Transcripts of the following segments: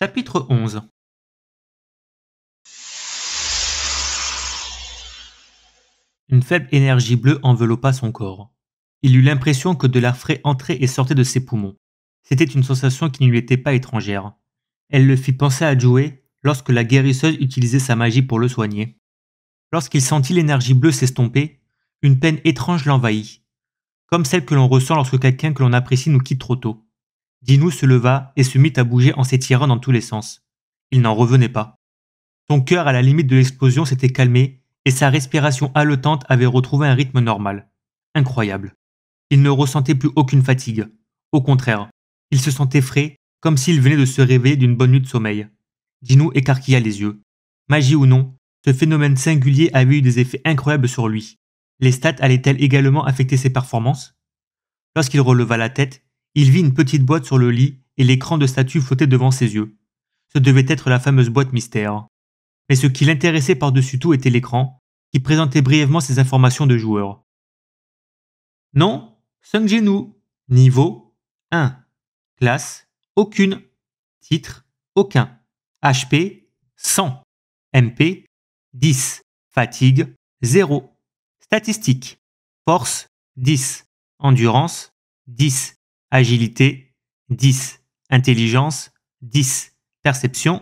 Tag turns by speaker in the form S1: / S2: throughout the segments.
S1: Chapitre 11. Une faible énergie bleue enveloppa son corps. Il eut l'impression que de l'air frais entrait et sortait de ses poumons. C'était une sensation qui ne lui était pas étrangère. Elle le fit penser à Joey lorsque la guérisseuse utilisait sa magie pour le soigner. Lorsqu'il sentit l'énergie bleue s'estomper, une peine étrange l'envahit, comme celle que l'on ressent lorsque quelqu'un que l'on apprécie nous quitte trop tôt. Dinou se leva et se mit à bouger en s'étirant dans tous les sens. Il n'en revenait pas. Son cœur à la limite de l'explosion s'était calmé et sa respiration haletante avait retrouvé un rythme normal. Incroyable. Il ne ressentait plus aucune fatigue. Au contraire, il se sentait frais, comme s'il venait de se réveiller d'une bonne nuit de sommeil. Dinou écarquilla les yeux. Magie ou non, ce phénomène singulier avait eu des effets incroyables sur lui. Les stats allaient-elles également affecter ses performances? Lorsqu'il releva la tête, il vit une petite boîte sur le lit et l'écran de statue flottait devant ses yeux. Ce devait être la fameuse boîte mystère. Mais ce qui l'intéressait par-dessus tout était l'écran, qui présentait brièvement ses informations de joueur. Nom, Sung Jin-woo. Niveau, 1. Classe, aucune. Titre, aucun. HP, 100. MP, 10. Fatigue, 0. Statistiques. Force, 10. Endurance, 10. Agilité, 10. Intelligence, 10. Perception,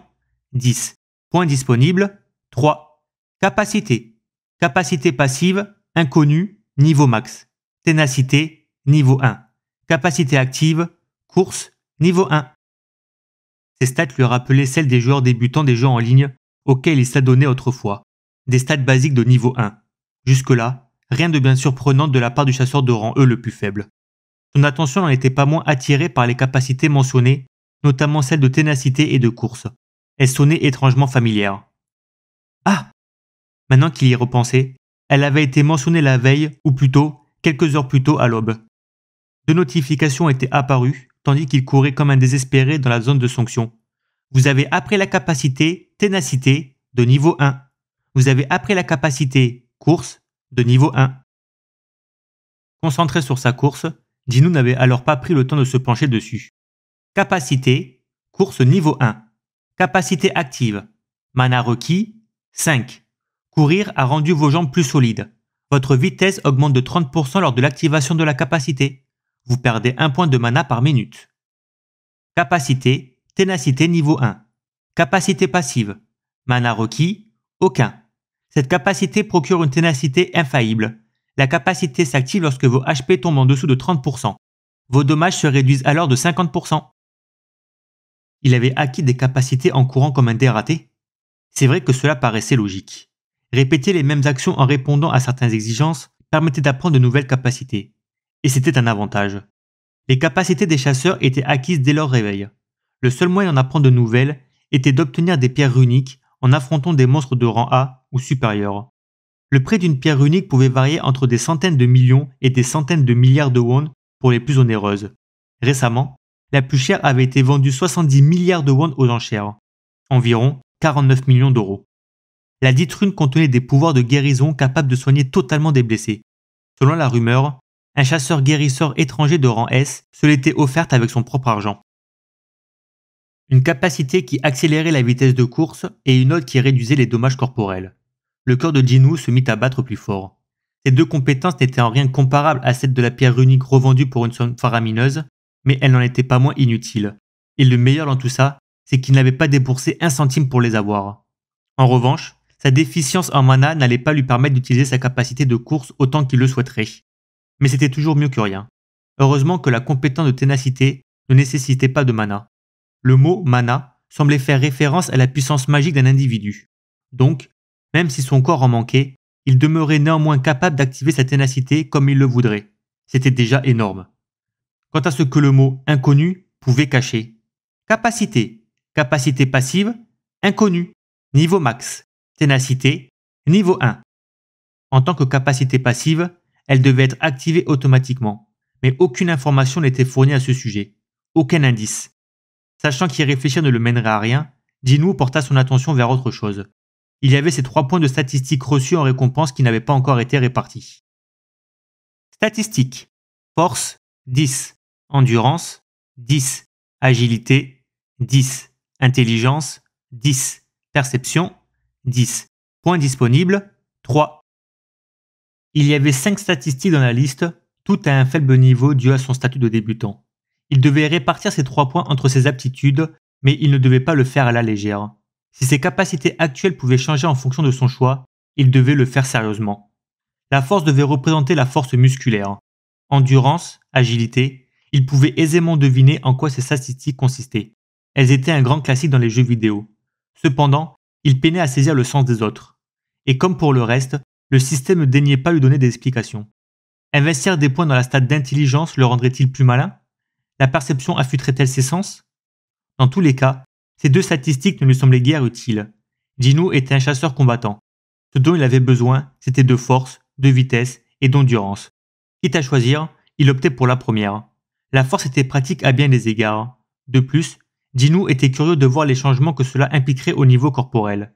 S1: 10. Points disponibles, 3. Capacité. Capacité passive, inconnue, niveau max. Ténacité, niveau 1. Capacité active, course, niveau 1. Ces stats lui rappelaient celles des joueurs débutants des jeux en ligne auxquels il s'adonnait autrefois. Des stats basiques de niveau 1. Jusque-là, rien de bien surprenant de la part du chasseur de rang E le plus faible. Son attention n'en était pas moins attirée par les capacités mentionnées, notamment celles de ténacité et de course. Elles sonnaient étrangement familières. Ah! Maintenant qu'il y repensait, elle avait été mentionnée la veille, ou plutôt, quelques heures plus tôt à l'aube. 2 notifications étaient apparues, tandis qu'il courait comme un désespéré dans la zone de sanction. Vous avez appris la capacité ténacité de niveau 1. Vous avez appris la capacité course de niveau 1. Concentré sur sa course, Dinou n'avait alors pas pris le temps de se pencher dessus. Capacité, course niveau 1. Capacité active. Mana requis, 5. Courir a rendu vos jambes plus solides. Votre vitesse augmente de 30% lors de l'activation de la capacité. Vous perdez 1 point de mana par minute. Capacité, ténacité niveau 1. Capacité passive. Mana requis, aucun. Cette capacité procure une ténacité infaillible. La capacité s'active lorsque vos HP tombent en dessous de 30%. Vos dommages se réduisent alors de 50%. Il avait acquis des capacités en courant comme un dératé. C'est vrai que cela paraissait logique. Répéter les mêmes actions en répondant à certaines exigences permettait d'apprendre de nouvelles capacités. Et c'était un avantage. Les capacités des chasseurs étaient acquises dès leur réveil. Le seul moyen d'en apprendre de nouvelles était d'obtenir des pierres runiques en affrontant des monstres de rang A ou supérieur. Le prix d'une pierre runique pouvait varier entre des centaines de millions et des centaines de milliards de won pour les plus onéreuses. Récemment, la plus chère avait été vendue 70 milliards de won aux enchères, environ 49 millions d'euros. La dite rune contenait des pouvoirs de guérison capables de soigner totalement des blessés. Selon la rumeur, un chasseur guérisseur étranger de rang S se l'était offerte avec son propre argent. Une capacité qui accélérait la vitesse de course et une autre qui réduisait les dommages corporels. Le cœur de Dinou se mit à battre plus fort. Ces 2 compétences n'étaient en rien comparables à celle de la pierre runique revendue pour une somme faramineuse, mais elles n'en étaient pas moins inutiles. Et le meilleur dans tout ça, c'est qu'il n'avait pas déboursé 1 centime pour les avoir. En revanche, sa déficience en mana n'allait pas lui permettre d'utiliser sa capacité de course autant qu'il le souhaiterait. Mais c'était toujours mieux que rien. Heureusement que la compétence de ténacité ne nécessitait pas de mana. Le mot mana semblait faire référence à la puissance magique d'un individu. Donc, même si son corps en manquait, il demeurait néanmoins capable d'activer sa ténacité comme il le voudrait. C'était déjà énorme. Quant à ce que le mot inconnu pouvait cacher. Capacité. Capacité passive, inconnu. Niveau max. Ténacité, niveau 1. En tant que capacité passive, elle devait être activée automatiquement, mais aucune information n'était fournie à ce sujet. Aucun indice. Sachant qu'y réfléchir ne le mènerait à rien, Dinou porta son attention vers autre chose. Il y avait ces 3 points de statistiques reçus en récompense qui n'avaient pas encore été répartis. Statistiques. Force, 10. Endurance, 10. Agilité, 10. intelligence, 10, perception, 10, points disponibles, 3. Il y avait 5 statistiques dans la liste, toutes à un faible niveau dû à son statut de débutant. Il devait répartir ses 3 points entre ses aptitudes, mais il ne devait pas le faire à la légère. Si ses capacités actuelles pouvaient changer en fonction de son choix, il devait le faire sérieusement. La force devait représenter la force musculaire. Endurance, agilité, il pouvait aisément deviner en quoi ces statistiques consistaient. Elles étaient un grand classique dans les jeux vidéo. Cependant, il peinait à saisir le sens des autres. Et comme pour le reste, le système ne daignait pas lui donner des explications. Investir des points dans la stat d'intelligence le rendrait-il plus malin? La perception affûterait-elle ses sens? Dans tous les cas, ces 2 statistiques ne lui semblaient guère utiles. Jinwoo était un chasseur combattant. Ce dont il avait besoin, c'était de force, de vitesse et d'endurance. Quitte à choisir, il optait pour la première. La force était pratique à bien des égards. De plus, Jinwoo était curieux de voir les changements que cela impliquerait au niveau corporel.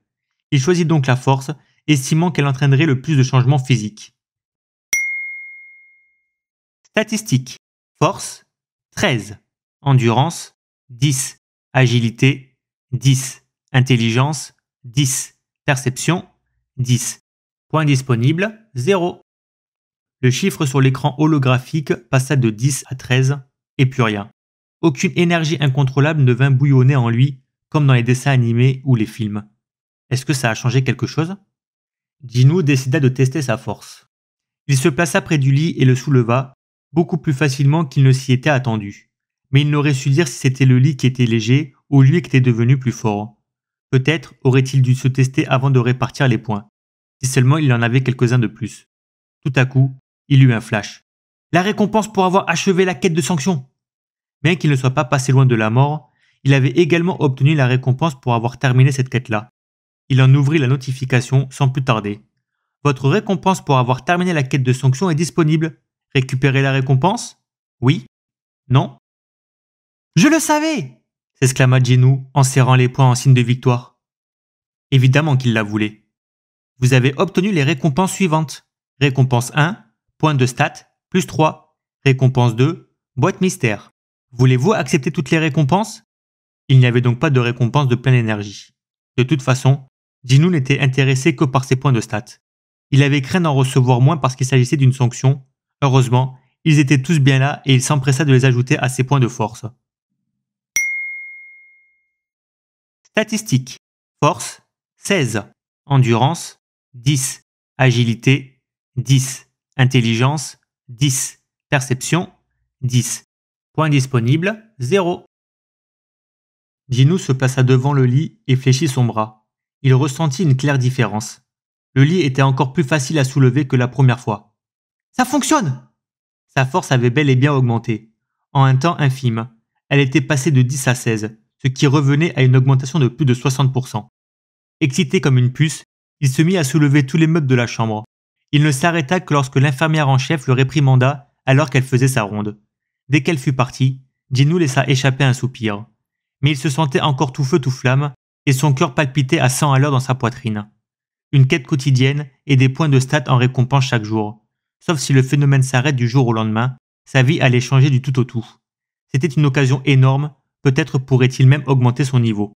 S1: Il choisit donc la force, estimant qu'elle entraînerait le plus de changements physiques. Statistiques. Force, 13. Endurance, 10. Agilité, 10. Intelligence, 10. Perception, 10. Points disponibles, 0. Le chiffre sur l'écran holographique passa de 10 à 13, et plus rien. Aucune énergie incontrôlable ne vint bouillonner en lui, comme dans les dessins animés ou les films. Est-ce que ça a changé quelque chose? Jinwoo décida de tester sa force. Il se plaça près du lit et le souleva, beaucoup plus facilement qu'il ne s'y était attendu. Mais il n'aurait su dire si c'était le lit qui était léger ou lui qui était devenu plus fort. Peut-être aurait-il dû se tester avant de répartir les points, si seulement il en avait quelques-uns de plus. Tout à coup, il eut un flash. La récompense pour avoir achevé la quête de sanction. Bien qu'il ne soit pas passé loin de la mort, il avait également obtenu la récompense pour avoir terminé cette quête-là. Il en ouvrit la notification sans plus tarder. Votre récompense pour avoir terminé la quête de sanction est disponible. Récupérez la récompense? Oui? Non? Je le savais! S'exclama Jinwoo en serrant les poings en signe de victoire. Évidemment qu'il la voulait. Vous avez obtenu les récompenses suivantes. Récompense 1, point de stats, plus 3. Récompense 2, boîte mystère. Voulez-vous accepter toutes les récompenses? Il n'y avait donc pas de récompense de pleine énergie. De toute façon, Jinwoo n'était intéressé que par ses points de stats. Il avait craint d'en recevoir moins parce qu'il s'agissait d'une sanction. Heureusement, ils étaient tous bien là et il s'empressa de les ajouter à ses points de force. Statistiques. Force, 16. Endurance, 10. Agilité, 10. Intelligence, 10. Perception, 10. Points disponibles, 0. Jinwoo se plaça devant le lit et fléchit son bras. Il ressentit une claire différence. Le lit était encore plus facile à soulever que la première fois. Ça fonctionne! Sa force avait bel et bien augmenté. En un temps infime, elle était passée de 10 à 16, ce qui revenait à une augmentation de plus de 60%. Excité comme une puce, il se mit à soulever tous les meubles de la chambre. Il ne s'arrêta que lorsque l'infirmière en chef le réprimanda alors qu'elle faisait sa ronde. Dès qu'elle fut partie, Jinwoo laissa échapper un soupir. Mais il se sentait encore tout feu tout flamme et son cœur palpitait à 100 à l'heure dans sa poitrine. Une quête quotidienne et des points de stats en récompense chaque jour. Sauf si le phénomène s'arrête du jour au lendemain, sa vie allait changer du tout au tout. C'était une occasion énorme, peut-être pourrait-il même augmenter son niveau.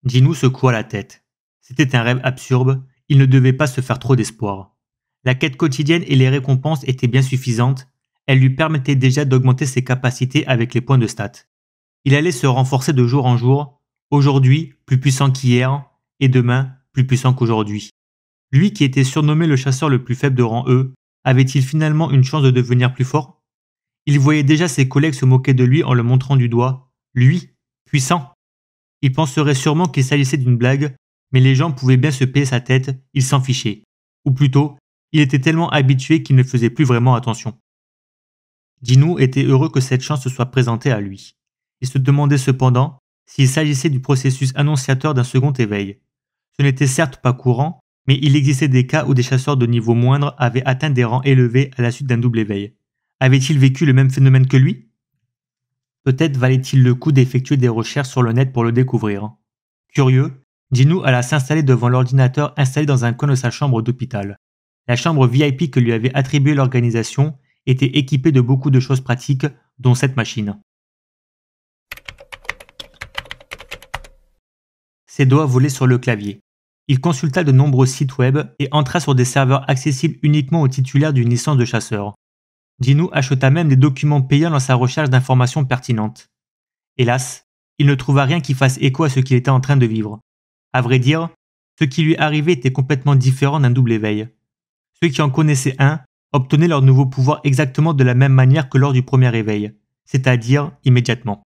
S1: Jinwoo secoua la tête. C'était un rêve absurde, il ne devait pas se faire trop d'espoir. La quête quotidienne et les récompenses étaient bien suffisantes, elles lui permettaient déjà d'augmenter ses capacités avec les points de stats. Il allait se renforcer de jour en jour, aujourd'hui plus puissant qu'hier, et demain plus puissant qu'aujourd'hui. Lui qui était surnommé le chasseur le plus faible de rang E, avait-il finalement une chance de devenir plus fort? Il voyait déjà ses collègues se moquer de lui en le montrant du doigt. Lui, puissant. Il penserait sûrement qu'il s'agissait d'une blague, mais les gens pouvaient bien se payer sa tête, il s'en fichait. Ou plutôt, il était tellement habitué qu'il ne faisait plus vraiment attention. Jinwoo était heureux que cette chance se soit présentée à lui. Il se demandait cependant s'il s'agissait du processus annonciateur d'un second éveil. Ce n'était certes pas courant, mais il existait des cas où des chasseurs de niveau moindre avaient atteint des rangs élevés à la suite d'un double éveil. Avait-il vécu le même phénomène que lui? Peut-être valait-il le coup d'effectuer des recherches sur le net pour le découvrir. Curieux, Jinwoo alla s'installer devant l'ordinateur installé dans un coin de sa chambre d'hôpital. La chambre VIP que lui avait attribuée l'organisation était équipée de beaucoup de choses pratiques, dont cette machine. Ses doigts volaient sur le clavier. Il consulta de nombreux sites web et entra sur des serveurs accessibles uniquement aux titulaires d'une licence de chasseur. Dinu acheta même des documents payants dans sa recherche d'informations pertinentes. Hélas, il ne trouva rien qui fasse écho à ce qu'il était en train de vivre. À vrai dire, ce qui lui arrivait était complètement différent d'un double éveil. Ceux qui en connaissaient un obtenaient leur nouveau pouvoir exactement de la même manière que lors du premier éveil, c'est-à-dire immédiatement.